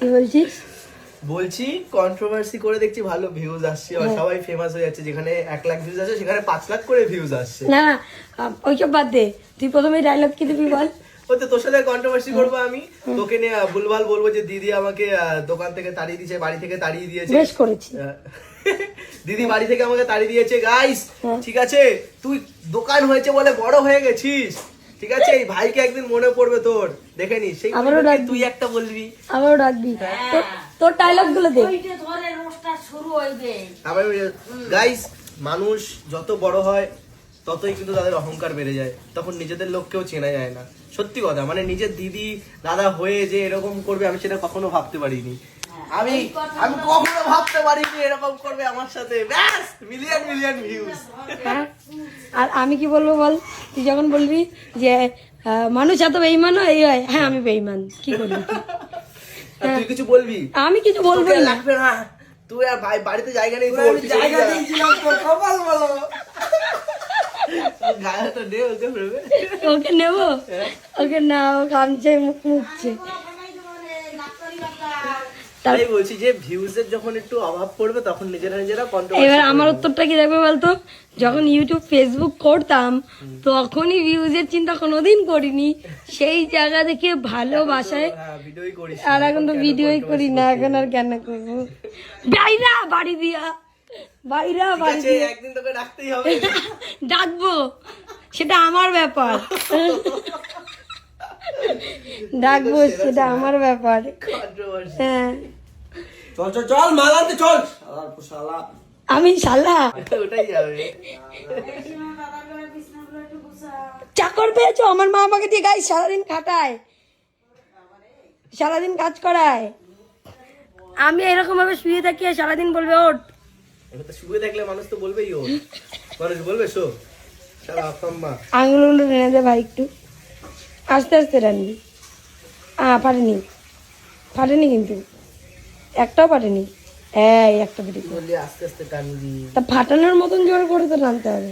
কি বলছিস? বলছি কন্ট্রোভার্সি করে দেখছি ভালো ভিউজ আসছে আর সবাই ফেমাস হয়ে যাচ্ছে, যেখানে 1 লাখ ভিউজ আছে সেখানে 5 লাখ করে ভিউজ আসছে। না ওইসব বাদ দে, তুই প্রথমে ডায়লগ কি দিবি বল। ওই তো তোর সাথে কন্ট্রোভার্সি করবো আমি, তোকে নিয়ে ভুলভাল বলবো যে দিদি আমাকে দোকান থেকে তাড়িয়ে দিয়েছে, বাড়ি থেকে তাড়িয়ে দিয়েছে। বেশ করেছি। দিদি বাড়ি থেকে আমাকে তাড়িয়ে দিয়েছে গাইস। ঠিক আছে, তুই দোকান হয়েছে বলে বড় হয়ে গেছিস, ঠিক আছে, এই ভাইকে একদিন মনে পড়বে তোর, দেখে নিস। সেই তুই একটা বলবি, আবারও ডাকবি, তোর ডায়লগ গুলো দে। গাইস মানুষ যত বড় হয় ততই কিন্তু তাদের অহংকার বেড়ে যায়, তখন নিজেদের লোককেও চেনা যায় না। সত্যি কথা, মানে নিজের দিদি দাদা হয়ে যে এরকম করবে আমি সেটা কখনো ভাবতে পারিনি। আমি কখনো ভাবতে পারিনি এরকম করবে আমার সাথে। ব্যাস, মিলিয়ন মিলিয়ন ভিউজ। আর আমি কি বলবো বল, তুই যখন বলবি যে মানুষ এত বেইমান এই হয়, হ্যাঁ আমি বেইমান, কি করবি তুই কিছু বলবি? আমি কিছু বলবো না। লাগবে না, তুই আর ভাই বাড়িতে জায়গা নেই, জায়গা দিয়েছিলাম তোর কপাল বলো। ওকে নেবো, ওকে না, ও কামছে মুখ মুখছে। তাই বলছি যে ভিউজের যখন একটু অভাব পড়বে তখন নিজেরা কন্ট্রোভার্সি। এবার আমার উত্তরটা কি দেখবে বলতো, যখন ইউটিউব ফেসবুক করতাম তখনই ভিউজের চিন্তা কোনোদিন করিনি, সেই জায়গা থেকে ভালোবাসায়। আর এখন তো ভিডিওই করি না, এখন আর কেন করবো? বাইরা বাড়ি দিয়া, বাইরা বাড়ি দিয়া একদিন তোকে ডাকতেই হবে। ডাকবো, সেটা আমার ব্যাপার, ডাকবো সেটা আমার ব্যাপার। হ্যাঁ চল চল চল মালাতে চল, শালা আমি শালা ওটাই যাবে। চাকর পেয়েছো? আমার মা আমাকে দিয়ে গাই সারাদিন খাটায়, সারাদিন কাজ করায়। আমি এরকম ভাবে শুয়ে থাকি আর সারাদিন বলবে ওঠ। এবার তো শুয়ে থাকলে মানুষ তো বলবেই ও, মানুষ বলবে শো শালা আম্মা। আঙুলগুলো টেনে দে ভাই একটু, আস্তে আস্তে রানবি। ফাটেনি, ফাটেনি কিন্তু একটাও ফাটেনি। এই একটা ফেটেছে, বললি আস্তে আস্তে টানবি, তা ফাটানোর মতন জোর করে তো টানতে হবে।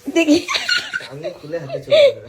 দেখি আমি খুলে হাতে চলে যাবে।